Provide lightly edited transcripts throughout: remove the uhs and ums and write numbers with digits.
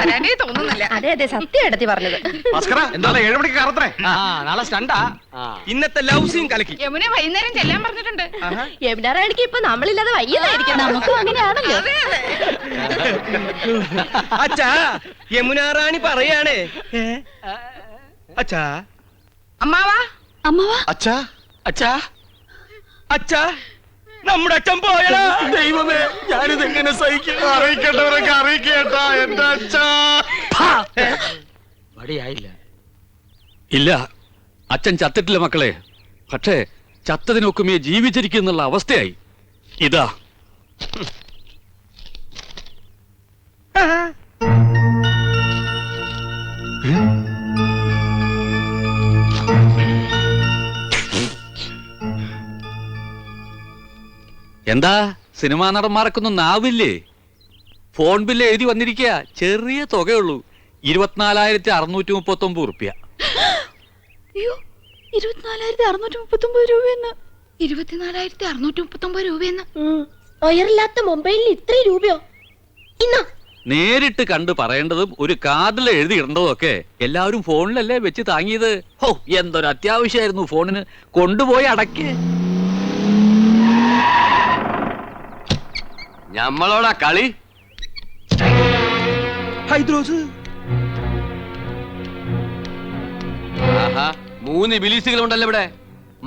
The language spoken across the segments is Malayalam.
വരാനേ തോന്നുന്നില്ല. അതെ അതെ, സത്യം എടുത്തി പറഞ്ഞത്. നാളെ 7 മണിക്ക് കറത്രേ. നാളെ സ്റ്റണ്ടാ. ഇന്നത്തെ ലവ് സീൻ കലക്കി. യമുന വൈകുന്നേരം ചെല്ലാൻ പറഞ്ഞിട്ടുണ്ട്. യമുന റാണിക്ക് ഇപ്പൊ നമ്മളില്ലാതെ വയ്യതായിരിക്കും. നമുക്കും അങ്ങനെയാണല്ലോ. അച്ഛാ, യമുന റാണി പറയാണേ. അച്ഛാ, അമ്മാവാ, അമ്മവാ, അച്ഛാ, അച്ഛാ, അച്ഛാ, നമ്മുടെ അച്ഛൻ പോയടാ. ദൈവമേ, ഞാനിത് എങ്ങനെ സഹിക്കും? അറിയിക്കേണ്ടവരൊക്കെ അറിയിക്കേട്ടാ എന്റെ അച്ഛാ. വടിയായില്ല. ഇല്ല, അച്ഛൻ ചത്തിട്ടില്ല മക്കളെ. പക്ഷേ ചത്തതിനൊക്കുമേ ജീവിച്ചിരിക്കുന്നുള്ള അവസ്ഥയായി. ഇതാ എന്താ സിനിമാ നടന്മാർക്കൊന്നും നാവില്ലേ? ഫോൺ ബില്ല് എഴുതി വന്നിരിക്കുക. ചെറിയ തുകയുള്ളൂ, 24,639 റുപ്യ. 24,639 രൂപയെന്ന്. 24,639 രൂപയെന്ന്. ഒയറില്ലാത്ത മൊബൈലിന് ഇത്രയും രൂപയോ? ഇന്നോ നേരിട്ട് കണ്ട് പറയേണ്ടതും ഒരു കാർഡിൽ എഴുതി ഇടേണ്ടതും ഒക്കെ എല്ലാവരും ഫോണിലല്ലേ വെച്ച് താങ്ങിയത്. ഹോ, എന്തൊരു അത്യാവശ്യമായിരുന്നു ഫോണിന്. കൊണ്ടുപോയി അടയ്ക്ക്. ഞമ്മളോടാ കളി. ഹൈദ്രോസ്, ആഹാ, 3 ബിലീസുകളുണ്ടല്ലോ ഇവിടെ.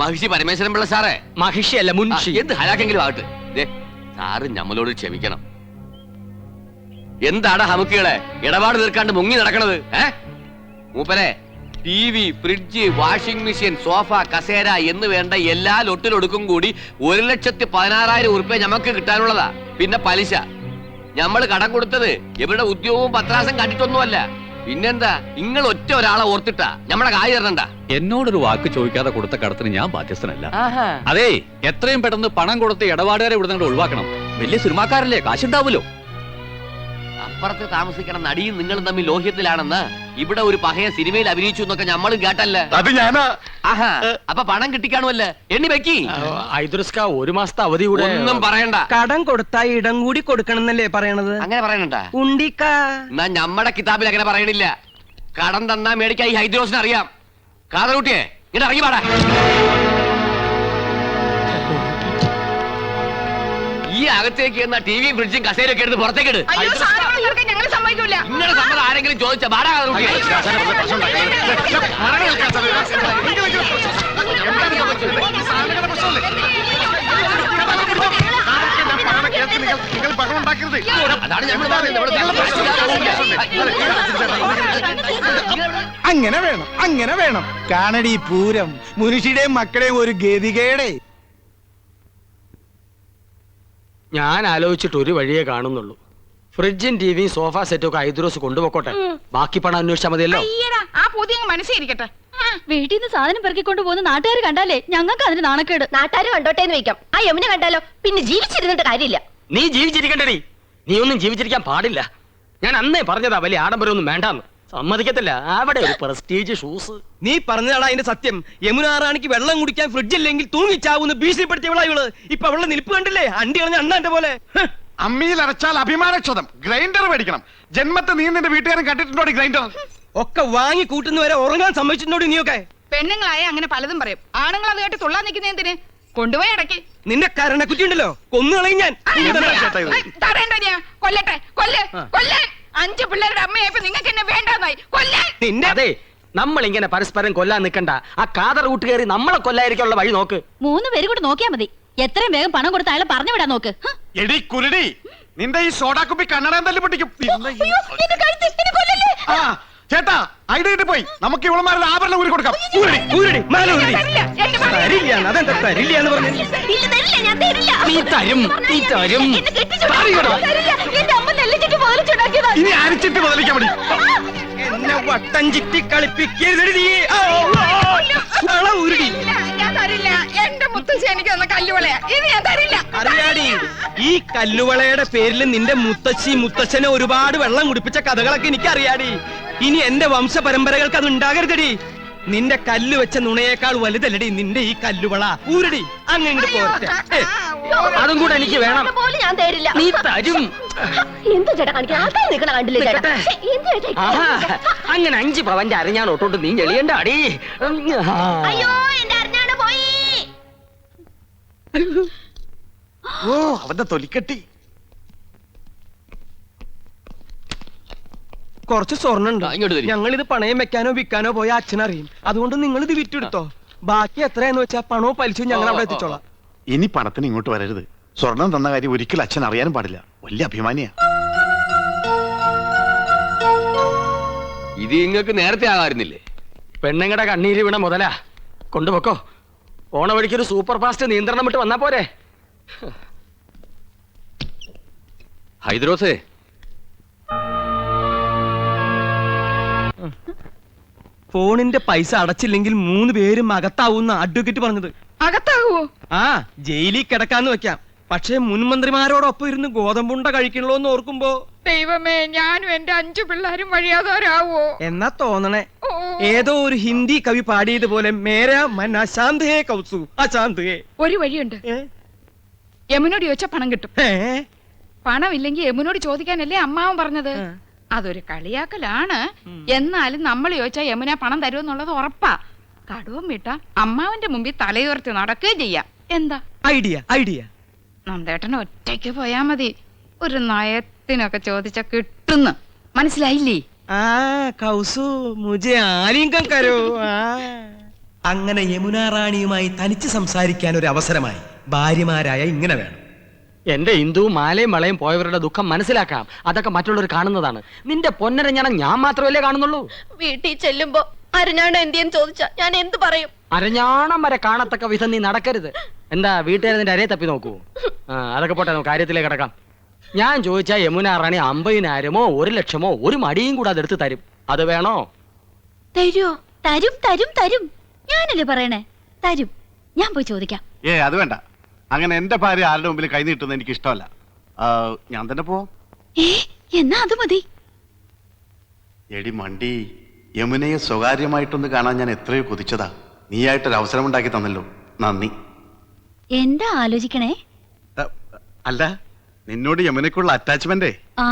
മഹിഷി പരമേശ്വരൻ പിള്ള സാറേ. മഹിഷി അല്ല, മുൻഷി. എന്ത് ഹലാക്കെങ്കിലും ആകട്ടെ. സാറ് ഞമ്മളോട് ക്ഷമിക്കണം. എന്താടാ ഹമുക്കുകളെ ഇടപാട് തീർക്കാണ്ട് മുങ്ങി നടക്കണത്? മൂപ്പരെ, TV, fridge, washing machine, sofa, കസേര എന്ന് വേണ്ട എല്ലാ ലൊട്ടിലൊടുക്കും കൂടി 1,16,000 ഉറുപ്പ്യ ഞമ്മക്ക് കിട്ടാനുള്ളതാ. പിന്നെ പലിശ. ഞമ്മള് കടം കൊടുത്തത് എവിടെ ഉദ്യോഗവും പത്രാസം കണ്ടിട്ടൊന്നുമല്ല. പിന്നെന്താ, നിങ്ങൾ ഒറ്റ ഒരാളെ ഓർത്തിട്ടാ ഞമ്മടെ കായ് തരണണ്ട. എന്നോടൊരു വാക്ക് ചോദിക്കാതെ കൊടുത്ത കടത്തിന് ഞാൻ ബാധ്യസ്ഥനല്ല. അതെ, എത്രയും പെട്ടെന്ന് പണം കൊടുത്ത് ഇടപാടുകാരെ ഇവിടെ നിന്ന് ഒഴിവാക്കണം. വലിയ സിനിമാക്കാരല്ലേ, കാശുണ്ടാവുമല്ലോ. അപ്പുറത്ത് താമസിക്കണ നടിയും നിങ്ങളും തമ്മിൽ ലോഹ്യത്തിലാണെന്ന് ഇവിടെ ഒരു പഹയ സിനിമയിൽ അഭിനയിച്ചു എന്നൊക്കെ ഞമ്മളും കേട്ടല്ലേ. അത് ഞാനാ. ആഹാ, അപ്പൊ പണം കിട്ടിക്കാണുമല്ലേ? എണ്ണി വെക്കി. ഐദ്രസ്ക 1 മാസത്തെ അവധി കൂടെ. ഒന്നും പറയണ്ട. കടം കൊടുത്താ ഇടം കൂടി കൊടുക്കണമെന്നല്ലേ പറയണത്? അങ്ങനെ പറയണണ്ട. ഉണ്ടിക്കാ, എന്നാ ഞമ്മടെ കിതാബിൽ അങ്ങനെ പറയണില്ല. കടം തന്നാ മേടിക്കാൻ ഈ ഹൈദ്രോസിന് അറിയാം. കാതറൂട്ടിയെ ഇങ്ങനെ ഇറങ്ങി പാടാ. ഈ അകത്തേക്ക് എന്നാ TV, ഫ്രിഡ്ജും കസേരയൊക്കെ എടുത്ത് പുറത്തേക്ക് ഇട്. അയ്യോ, സാധനങ്ങൾ തീർക്കാൻ ഞങ്ങൾ സമ്മതിക്കൂല. നിങ്ങളുടെ സമ്മതം ആരെങ്കിലും ചോദിച്ചാ പാടാ കാതറൂട്ടിയെ. അതാണ് ഞമ്മൾ അങ്ങനെ വേണം, അങ്ങനെ വേണം. കാണടി പൂരം, മുനുഷിയുടെയും മക്കളെയും ഒരു ഗതികേടെ. ഞാൻ ആലോചിച്ചിട്ട് ഒരു വഴിയേ കാണുന്നുള്ളൂ. ഫ്രിഡ്ജും ടിവിയും സോഫ സെറ്റും ഒക്കെ ഐദ്രോസ് കൊണ്ടുപോക്കോട്ടെ. ബാക്കി പണം അന്വേഷിച്ചാൽ മതിയല്ലോ. ആ പുതിയ മനസ്സിരിക്കട്ടെ. വീട്ടിൽ നിന്ന് സാധനം പെറുക്കിക്കൊണ്ട് പോകുന്ന നാട്ടുകാർ കണ്ടാലേ ഞങ്ങൾക്ക് അതിന് നാണക്കേട്. നാട്ടുകാർ കണ്ടോട്ടെ എന്ന് വെക്കാം. ആ യമുന കണ്ടാലോ പിന്നെ ജീവിച്ചിരുന്നിട്ട് കാര്യമില്ല. നീ ജീവിച്ചിരിക്കണ്ടടി. നീ ഒന്നും ജീവിച്ചിരിക്കാൻ പാടില്ല. ഞാൻ അന്നേ പറഞ്ഞതാ വലിയ ആഡംബരമൊന്നും വേണ്ടാന്ന്. സമ്മതിക്കത്തില്ല. അവിടെ ഒരു പ്രസ്റ്റീജ് ഷൂസ്. നീ പറഞ്ഞതാണ് അതിന്റെ സത്യം. യമുന റാണിക്ക് വെള്ളം കുടിക്കാൻ ഫ്രിഡ്ജ് ഇല്ലെങ്കിൽ തൂങ്ങിച്ചാവുന്ന ഭീഷണിപ്പെടുത്തിയവളാ ഇവള്. ഇപ്പൊ അവളെ നിൽപ്പ് കണ്ടില്ലേ? അണ്ടി കളഞ്ഞ അണ്ണാന്റെ പോലെ. അമ്മിയിൽ അരച്ചാൽ അഭിമാനക്ഷതം. ഗ്രൈൻഡർ മേടിക്കണം. ജന്മത്തെ നീ നിന്റെ വീട്ടുകാരൻ കണ്ടിട്ടുണ്ടോ ഗ്രൈൻഡർ? ഒക്കെ വാങ്ങി കൂട്ടുന്നവരെ ഉറങ്ങാൻ സമ്മതിച്ചിട്ടുണ്ടോ നീയൊക്കെ? പെണ്ണുങ്ങളായ അങ്ങനെ പലതും പറയും. ആണുങ്ങൾ അത് കേട്ട് തുള്ളാൻ നിൽക്കുന്ന എന്തിന്? കൊണ്ടുപോയി അടക്കി. നിന്റെ കരണക്കുറ്റി ഉണ്ടല്ലോ, കൊന്നുകളയും ഞാൻ. കൊല്ലട്ടെ, കൊല്ലാൻ 5 പിള്ളേരുടെ അമ്മയായപ്പോ നിങ്ങൾക്ക് എന്നെ വേണ്ടെന്നായി. കൊല്ലാൻ. നിന്നെ അതെ, നമ്മൾ ഇങ്ങനെ പരസ്പരം കൊല്ലാൻ നിൽക്കണ്ട. ആ കാതർ കൂട്ട് കയറി നമ്മളെ കൊല്ലായിരിക്കാനുള്ള വഴി നോക്ക്. 3 പേര് കൂടെ നോക്കിയാ മതി. എത്രയും വേഗം പണം കൊടുത്ത അയാളെ പറഞ്ഞു വിടാൻ നോക്ക്. എടി കുരുടി, നിന്റെ ഈ സോഡാ കുപ്പി കണ്ണടം തല്ലി പൊട്ടിക്കും. ചേട്ടാ, ഐഡിയ കിട്ടി പോയി. നമുക്ക് ഇവളമാരുടെ ആഭരണം ഊരി കൊടുക്കാം. അതെന്താ തരില്ല എന്ന് പറഞ്ഞു? നീ തരും, നീ തരും. ഇനി അരിച്ചിട്ട് മുതലിക്കാൻ മതി. എന്നെ വട്ടം ചിറ്റി കളിപ്പിക്കരുത്. ഞാൻ തരില്ല. എന്റെ മുത്തശ്ശി എനിക്ക് തന്ന കല്ലുവളയാ. ഇത് ഞാൻ തരില്ല. അറിയാടി, ഈ കല്ലുവളയുടെ പേരിൽ നിന്റെ മുത്തച്ഛനെ ഒരുപാട് വെള്ളം കുടിപ്പിച്ച കഥകളൊക്കെ എനിക്ക് അറിയാടി. ഇനി എന്റെ വംശ പരമ്പരകൾക്ക് അത് ഉണ്ടാകരുതടി. നിന്റെ കല്ല് വെച്ച നുണയേക്കാൾ വലുതല്ലടി നിന്റെ ഈ കല്ലുവള. ഊരടി, അങ്ങനെ പോരട്ടെ. അതും കൂടെ എനിക്ക് വേണം. പോലും ഞാൻ തരില്ല. നീ തരും. എന്ത് ചേട്ടാ കാണിക്കാൻ ആൾക്കാർ നിൽക്കണ കണ്ടില്ല ചേട്ടാ. നിൽക്കട്ടെ. ശ്ശെ, എന്ത് ചേട്ടാ ആഹാ, അങ്ങനെ 5 പവന്റെ അരഞ്ഞാൻ ഒട്ടോട്ട് നീ ഞെളിയണ്ട അടി. അയ്യോ എന്റെ അറിഞ്ഞാണ് പോയി. ഓ അവന്റെ തൊലിക്കെട്ടി. കുറച്ച് സ്വർണ്ണുണ്ട്. ഇങ്ങോട്ട് തരി. ഞങ്ങൾ ഇത് പണയം വെക്കാനോ വിൽക്കാനോ പോയ അച്ഛനറിയും. അതുകൊണ്ട് നിങ്ങൾ ഇത് വിറ്റെടുത്തോ. ബാക്കി എത്രയാന്ന് വെച്ചാ പണവും പലിശയും ഞങ്ങൾ അവിടെ എത്തിച്ചോളാം. ഇനി പണത്തിന് ഇങ്ങോട്ട് വരരുത്. സ്വർണം തന്ന കാര്യം ഒരിക്കലും അച്ഛൻ അറിയാനും പാടില്ല. വലിയ അഭിമാനിയാ. ഇത് ഇങ്ങക്ക് നേരത്തെ ആകാറുന്നില്ലേ? പെണ്ണുങ്ങളുടെ കണ്ണീര് വീണ മുതലാ. കൊണ്ടുപോക്കോ. ഓണ വഴിക്കൊരു സൂപ്പർ ഫാസ്റ്റ് നിയന്ത്രണം വിട്ട് വന്നാ പോരെ. ഹൈദ്രോസേ, ഫോണിന്റെ പൈസ അടച്ചില്ലെങ്കിൽ 3 പേരും അകത്താവൂന്ന അഡ്വക്കേറ്റ് പറഞ്ഞത്. അകത്താകുവോ? ആ, ജയിലിൽ കിടക്കാന്ന് വെക്കാം. പക്ഷേ മുൻമന്ത്രിമാരോടൊപ്പം ഇരുന്ന് ഗോതമ്പുണ്ട കഴിക്കണല്ലോ എന്ന് ഓർക്കുമ്പോ ദൈവമേ, ഞാനും എന്റെ 5 പിള്ളേരും വഴിയാതോരാവോ? എന്നാ തോന്നണേ. ഓ. ഏതോ ഒരു ഹിന്ദി കവി പാടിയതുപോലെ മേരാ മൻ അശാന്ത് ഹേ കൗസു അശാന്ത് ഹേ. ഒരു വഴിയുണ്ട്. യമുനോട് ചോദിച്ചാ പണം കിട്ടും. പണം ഇല്ലെങ്കിൽ യമുനോട് ചോദിക്കാനല്ലേ അമ്മാവൻ പറഞ്ഞത്. അതൊരു കളിയാക്കലാണ്. എന്നാലും നമ്മൾ ചോദിച്ചാൽ യമുന പണം തരുമെന്നുള്ളത് ഉറപ്പാ. കടവും വിട്ടാ അമ്മാവന്റെ മുമ്പിൽ തലയുയർത്തി നടക്കുകയും ചെയ്യാം. എന്താ ഐഡിയ? ഐഡിയ നന്ദേട്ടന് ഒറ്റയ്ക്ക് പോയാ മതി. ഒരു നയത്തിനൊക്കെ ചോദിച്ചാ കിട്ടുന്നു. മനസ്സിലായില്ലേ? ആ കൗസു മുജെ ആലിംഗം കരോ. അങ്ങനെ യമുന റാണിയുമായി തനിച്ച് സംസാരിക്കാൻ ഒരു അവസരമായി. ഭാര്യമാരായ ഇങ്ങനെ വേണം. എന്റെ ഹിന്ദു മാലയും വളയും പോയവരുടെ ദുഃഖം മനസ്സിലാക്കാം. അതൊക്കെ മറ്റുള്ളവർ കാണുന്നതാണ്. നിന്റെ പൊന്നരഞ്ഞാണം ഞാൻ മാത്രമല്ലേ കാണുന്നുള്ളൂ. വീട്ടിൽ ചെല്ലുമ്പോ അരഞ്ഞാണ് എന്തിയെന്ന് ചോദിച്ചാ ഞാൻ എന്ത് പറയും? അരഞ്ഞാണം വരെ കാണത്തക്ക വിധം നീ നടക്കരുത്. എന്താ വീട്ടുകാരെ നിന്റെ അരയെ തപ്പി നോക്കൂ? അതൊക്കെ പോട്ടെ, നമുക്ക് കാര്യത്തിലേക്ക് കിടക്കാം. ഞാൻ ചോദിച്ചാ യമുന റാണി 50,000-മോ 1,00,000-മോ ഒരു മടിയും കൂടെ അതെടുത്ത് തരും. അത് വേണോ? തരുമോ? തരും തരും തരും. ഞാനല്ലേ പറയണേ, തരും. ഞാൻ പോയി ചോദിക്കാം. അത് വേണ്ട. അങ്ങനെ എന്റെ ഭാര്യ ആരുടെ മുമ്പിൽ കൈ നീട്ടുന്നത് എനിക്ക് ഇഷ്ടമല്ല. ഞാൻ തന്നെ പോവാം. എന്നാ അത് മതി. എടി മണ്ടി, യമുനയെ സ്വകാര്യമായിട്ടൊന്ന് കാണാൻ ഞാൻ എത്രയോ കൊതിച്ചതാ. നീയായിട്ടൊരു അവസരം ഉണ്ടാക്കി തന്നല്ലോ, നന്ദി. എന്താ ആലോചിക്കണേ? അല്ല, നിന്നോട് യമുനക്കുള്ള അറ്റാച്ച്മെന്റേ. ആ,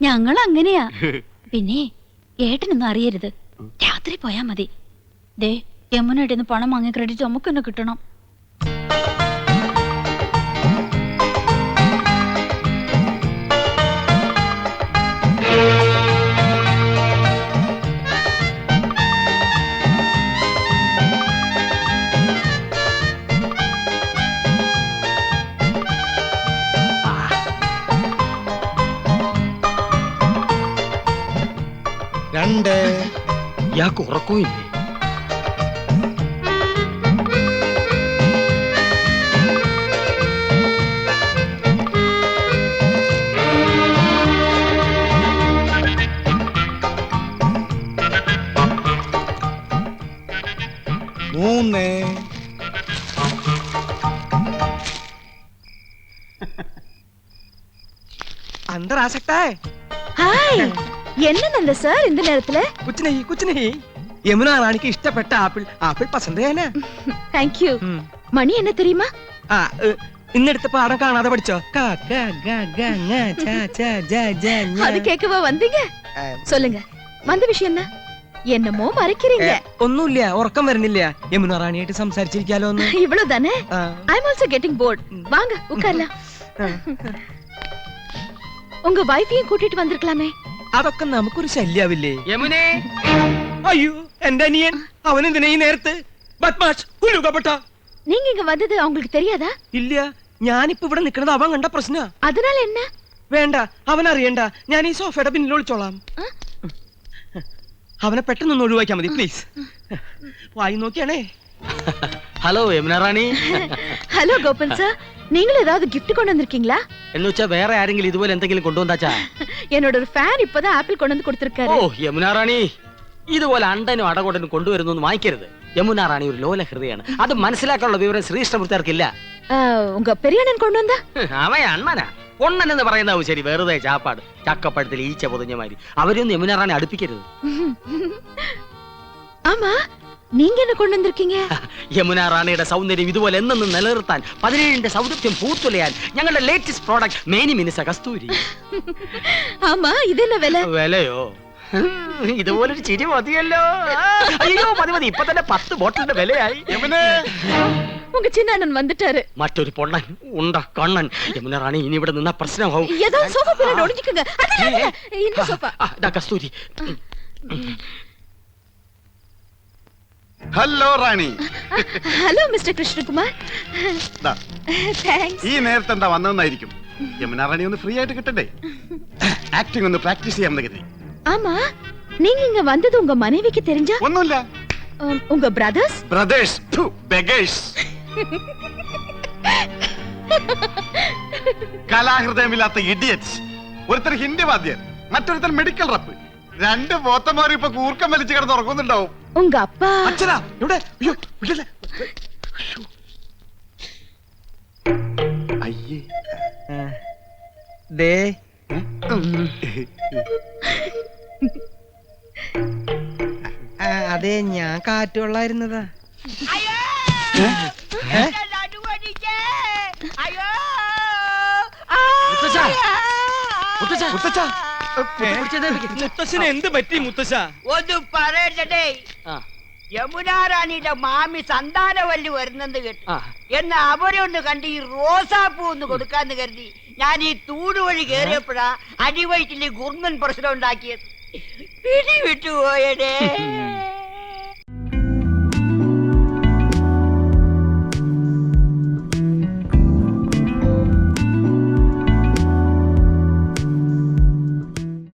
ഞങ്ങൾ അങ്ങനെയാ. പിന്നെ ഏട്ടനൊന്നും അറിയരുത്. രാത്രി പോയാ മതി. ദേ, യമുനയുടെ നിന്ന് പണം വാങ്ങിയ ക്രെഡിറ്റ് നമുക്ക് തന്നെ കിട്ടണം. ഇയാൾക്ക് ഉറക്കവും ഇല്ലേ? अंदर आ सकता है? ഹായ്, என்ன नंद सर இந்த நேரத்துல? कुछ नहीं यमुना रानी की इष्टപ്പെട്ട ആപ്പിൾ पसंद है ना? Thank you. മണി என்ன தெரியுமா? ഇന്നെടുത്ത പാഠം കാണാതെ പഠിച്ചോ? அது கேட்கவா வந்தீங்க? சொல்லுங்க, வந்த விஷயம் என்ன? என்னமோ மறைக்கிறீங்க. ഒന്നുമില്ല, ഉറക്കം വരുന്നില്ല. യമുന റാണിയായിട്ട് സംസാരിച്ചിരിക്കാലോ ഒന്ന്. இவ்வளவுதானே? I'm also getting bored. வாங்க உட்காரலாம். உங்க வைஃபையும் கூட்டிட்டு வந்திருக்கலாமே. അതൊക്കെ നമുക്കൊരു ശല്യാവില്ലേ? യമുനേ, അയ്യോ എന്റെ അനിയൻ, അവൻ എന്തിനാ ഈ നേരത്ത്? ബദ്മാഷ്, ഉലുകപ്പെട്ട. நீங்க இங்க வந்தது அவங்களுக்கு தெரியாதா? ഇല്ല, ഞാനിപ്പോ ഇവിടെ നിൽക്കുന്നത് അവൻ കണ്ട പ്രശ്ന. அதனால என்ன? വേണ്ട, അവൻ അറിയണ്ട. ഞാൻ ഈ സോഫയുടെ പിന്നിൽ ഒളിച്ചോളാം. അവനെ പെട്ടെന്ന് ഒഴിവാക്കിയാൽ മതി പ്ലീസ്. വായി നോക്കിയാണേ. ഹലോ യമുന റാണി. ஹலோ கோபன் சார், நீங்களும் ஏதாவது கிஃப்ட் கொண்டு வந்திருக்கீங்களா? എന്ന് വെച്ചാ വേറെ ആരെങ്കിലും ഇതുപോലെ എന്തെങ്കിലും കൊണ്ടുവന്നാച്ചാ? என்னோட ஒரு ஃபேன் இப்பதான் ஆப்பிள் கொண்டு வந்து கொடுத்திருக்காரு. ഓ യമുന റാണി, ഇതുപോലെ അണ്ടനും അടകോട്ടനും കൊണ്ടുവരുന്നു വാങ്ങിക്കരുത്. യമുന റാണി ഒരു ലോല ഹൃദയാണ്. അത് മനസ്സിലാക്കാനുള്ള വിവരം ശ്രീകൃഷ്ണമൂർത്തിയാർക്കില്ല. உங்க பெரிய அண்ணன் கொண்டு வந்தா? അവൻ അണ്ണനാ. പൊണ്ണൻ എന്ന് പറയുന്നതാവും ശരി, വെറുതെ ചാപ്പാട്. ചക്കപ്പഴത്തിൽ ഈച്ച പൊതിഞ്ഞ മാതിരി. അവരൊന്നും യമുന റാണി അടുപ്പിക്കരുത്. ஆமா, நீங்க என்ன கொண்டு வந்திருக்கீங்க? യമുന റാണിയുടെ സൗന്ദര്യം ഇതുപോലെ എന്നെന്നും നിലനിർത്താൻ 17ന്റെ സൗന്ദര്യം പൂത്തുലയാൻ ഞങ്ങളുടെ ലേറ്റസ്റ്റ് പ്രോഡക്റ്റ് മേനി മിനിസ കസ്തൂരി. ஆமா, இது என்ன விலை? വിലയോ? ഇതുപോലൊരു ചിരി മതിയല്ലോ. അയ്യോ മതി ഇപ്പൊ തന്നെ 10 ബോട്ടിലിന്റെ വിലയായി. உங்க சின்ன அண்ணன் வந்துட்டாரு. മറ്റൊരു പൊണ്ണൻ ഉണ്ട കണ്ണൻ. യമുന റാണി ഇനി ഇവിടെ നിന്ന പ്രശ്നമാവും. ஏதாவது சோஃபா பின்னாடி ஒளிஞ்சுக்குங்க. இந்த சோஃபா. ദാ Kasthuri. Hello Rani. Hello mister Krishnakumar. ദാ, താങ്ക്സ്. ഈ നേരത്തെ എന്താ വന്നതെന്നായിരിക്കും. യമുന റാണി ഒന്ന് ഫ്രീ ആയിട്ട് കിട്ടണ്ടേ? ആക്ടിംഗ് ഒന്ന് പ്രാക്ടീസ് ചെയ്യാമെന്ന് കരുതി. ஆமா, நீங்க இங்க வந்தது உங்க மனைவிக்கு தெரிஞ்சா? ഒന്നുമില്ല. உங்க பிரதர்ஸ்? Brothers, beggars. കലാഹൃദയമില്ലാത്ത ഇഡിയറ്റ്സ്. ഒരുത്തർ ഹിന്ദി വാദ്യൻ, മറ്റൊരുത്തർ മെഡിക്കൽ റപ്പ്. 2 പോത്തന്മാരും ഇപ്പൊ കൂർക്കം വലിച്ചു കിടന്ന് ഉറങ്ങുന്നുണ്ടാവും. உங்க அப்பா? അച്ഛനാ ഇവിടെ. അയ്യോ വിടല്ലേ. അയ്യേ ദേ അതെ, ഞാൻ കാറ്റുകൊള്ളായിരുന്നതാ. മുത്തശ്ശന് എന്ത് പറ്റി മുത്തശ്ശ? ഒന്ന് പറയട്ടെ, യമുനാ റാണിയുടെ മാമി സന്താനവല്ലി വരുന്നെന്ന് കേട്ടു. എന്ന് അവരൊന്ന് കണ്ട് ഈ റോസാപ്പൂ ഒന്ന് കൊടുക്കാന്ന് കരുതി ഞാൻ ഈ തൂട് വഴി കയറിയപ്പോഴാ അടിവയറ്റില് ഗുർമൻ പ്രശ്നം ഉണ്ടാക്കിയത്. പിടി വിട്ടുപോയടേ.